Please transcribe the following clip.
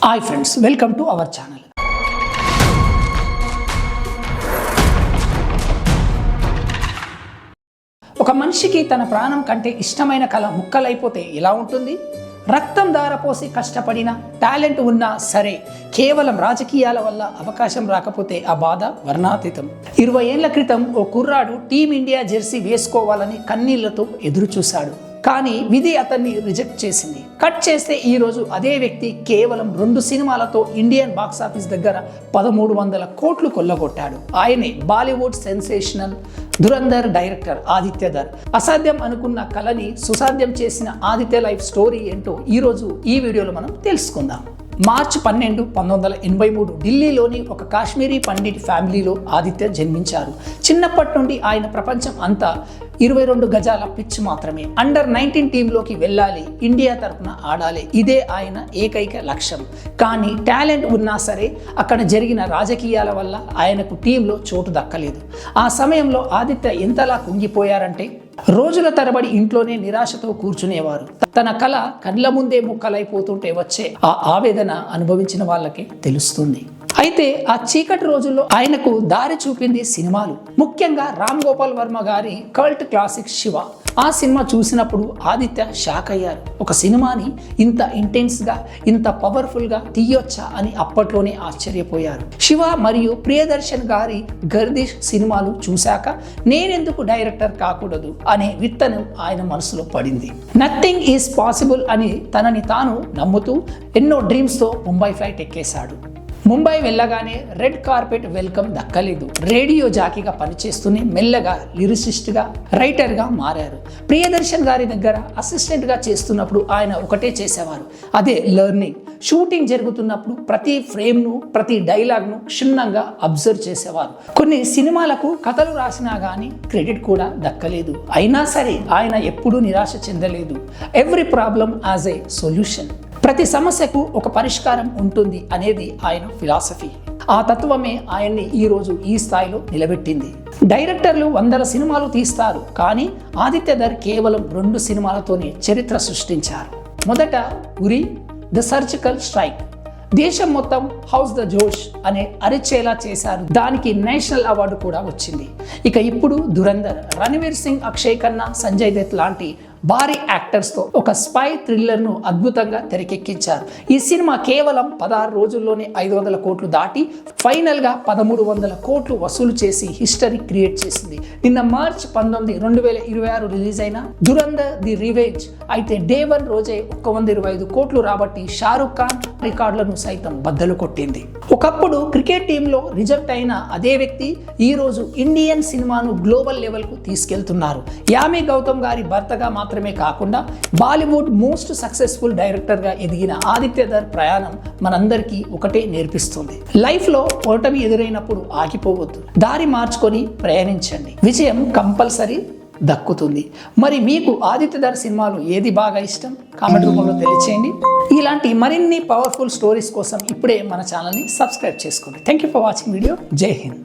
Hi friends, welcome to our channel. ఒక మనిషికి తన ప్రాణం కంటే ఇష్టమైన కళ ముక్కలైపోతే ఎలా ఉంటుంది? రక్తం దారపోసి కష్టపడిన టాలెంట్ ఉన్నా సరే కేవలం రాజకీయాల వల్ల అవకాశం రాకపోతే ఆ బాధ వర్ణాతీతం. 20 ఏళ్ల క్రితం ఓ కుర్రాడు టీమిండియా జెర్సీ వేసుకోవాలని కన్నీళ్లతో ఎదురు చూశాడు. కానీ విధి అతన్ని రిజెక్ట్ చేసింది. కట్ చేస్తే ఈరోజు అదే వ్యక్తి కేవలం 2 సినిమాలతో ఇండియన్ బాక్సాఫీస్ దగ్గర 1300 కోట్లు కొల్లగొట్టాడు. ఆయనే బాలీవుడ్ సెన్సేషనల్ ధురంధర్ డైరెక్టర్ ఆదిత్యధర్. అసాధ్యం అనుకున్న కళని సుసాధ్యం చేసిన ఆదిత్య లైఫ్ స్టోరీ ఏంటో ఈరోజు ఈ వీడియోలో మనం తెలుసుకుందాం. మార్చి 12, 1983 ఢిల్లీలోని ఒక కాశ్మీరీ పండిట్ ఫ్యామిలీలో ఆదిత్య జన్మించారు. చిన్నప్పటి నుండి ఆయన ప్రపంచం అంతా 22 గజాల పిచ్ మాత్రమే. అండర్-19 టీంలోకి వెళ్ళాలి, ఇండియా తరఫున ఆడాలి, ఇదే ఆయన ఏకైక లక్ష్యం. కానీ టాలెంట్ ఉన్నా సరే అక్కడ జరిగిన రాజకీయాల వల్ల ఆయనకు టీంలో చోటు దక్కలేదు. ఆ సమయంలో ఆదిత్య ఎంతలా కుంగిపోయారంటే రోజుల తరబడి ఇంట్లోనే నిరాశతో కూర్చునేవారు. తన కళ కళ్ళ ముందే ముక్కలైపోతుంటే వచ్చే ఆ ఆవేదన అనుభవించిన వాళ్ళకే తెలుస్తుంది. అయితే ఆ చీకటి రోజుల్లో ఆయనకు దారి చూపింది సినిమాలు, ముఖ్యంగా రామ్ గోపాల్ వర్మ గారి కల్ట్ క్లాసిక్ శివ. ఆ సినిమా చూసినప్పుడు ఆదిత్య షాక్ అయ్యారు. ఒక సినిమాని ఇంత ఇంటెన్స్గా, ఇంత పవర్ఫుల్గా తీయొచ్చా అని అప్పట్లోనే ఆశ్చర్యపోయారు. శివ మరియు ప్రియదర్శన్ గారి గర్దిష్ సినిమాలు చూశాక నేనెందుకు డైరెక్టర్ కాకూడదు అనే విత్తనం ఆయన మనసులో పడింది. నథింగ్ ఈజ్ పాసిబుల్ అని తనని తాను నమ్ముతూ ఎన్నో డ్రీమ్స్తో ముంబై ఫ్లైట్ ఎక్కేశాడు. ముంబై వెళ్ళగానే రెడ్ కార్పెట్ వెల్కమ్ దక్కలేదు. రేడియో జాకీగా పనిచేస్తూనే మెల్లగా లిరిసిస్ట్గా, రైటర్గా మారారు. ప్రియదర్శన్ గారి దగ్గర అసిస్టెంట్గా చేస్తున్నప్పుడు ఆయన ఒకటే చేసేవారు, అదే లెర్నింగ్. షూటింగ్ జరుగుతున్నప్పుడు ప్రతి ఫ్రేమ్ను, ప్రతి డైలాగ్ను క్షుణ్ణంగా అబ్జర్వ్ చేసేవారు. కొన్ని సినిమాలకు కథలు రాసినా కానీ క్రెడిట్ కూడా దక్కలేదు. అయినా సరే ఆయన ఎప్పుడూ నిరాశ చెందలేదు. Every problem as a solution. ప్రతి సమస్యకు ఒక పరిష్కారం ఉంటుంది అనేది ఆయన ఫిలాసఫీ. ఆ తత్వమే ఆయన్ని ఈరోజు ఈ స్థాయిలో నిలబెట్టింది. డైరెక్టర్లు 100 సినిమాలు తీస్తారు, కానీ ఆదిత్యధర్ కేవలం 2 సినిమాలతోనే చరిత్ర సృష్టించారు. మొదట ఉరి, ద సర్జికల్ స్ట్రైక్. దేశం మొత్తం హౌస్ ద జోష్ అనే అరిచేలా చేశారు. దానికి నేషనల్ అవార్డు కూడా వచ్చింది. ఇక ఇప్పుడు ధురంధర్. రణవీర్ సింగ్, అక్షయ్ ఖన్నా, సంజయ్ దత్ లాంటి భారీ యాక్టర్స్తో ఒక స్పై థ్రిల్లర్ను అద్భుతంగా తెరకెక్కించారు. ఈ సినిమా కేవలం 16 రోజుల్లోనే 500 కోట్లు దాటి ఫైనల్గా 1300 కోట్లు వసూలు చేసి హిస్టరీ క్రియేట్ చేసింది. నిన్న మార్చి 19, 2026 రిలీజ్ అయిన ధురంధర్ ది రివెంజ్ అయితే డే 1 రోజే 125 కోట్లు రాబట్టి షారుఖ్ ఖాన్ రికార్డులను సైతం బద్దలు కొట్టింది. ఒకప్పుడు క్రికెట్ టీంలో రిజెక్ట్ అయిన అదే వ్యక్తి ఈరోజు ఇండియన్ సినిమాను గ్లోబల్ లెవెల్కు తీసుకెళ్తున్నారు. యామి గౌతమ్ గారి భర్తగా మాత్రమే కాకుండా బాలీవుడ్ మోస్ట్ సక్సెస్ఫుల్ డైరెక్టర్గా ఎదిగిన ఆదిత్యధర్ ప్రయాణం మనందరికీ ఒకటే నేర్పిస్తుంది. లైఫ్లో ఓటమి ఎదురైనప్పుడు ఆగిపోవద్దు, దారి మార్చుకొని ప్రయాణించండి, విజయం కంపల్సరీ దక్కుతుంది. మరి మీకు ఆదిత్యధర్ సినిమాలు ఏది బాగా ఇష్టం? కామెంట్ రూపంలో తెలియచేయండి. ఇలాంటి మరిన్ని పవర్ఫుల్ స్టోరీస్ కోసం ఇప్పుడే మన ఛానల్ని సబ్స్క్రైబ్ చేసుకోండి. Thank you for watching video. జై హింద్.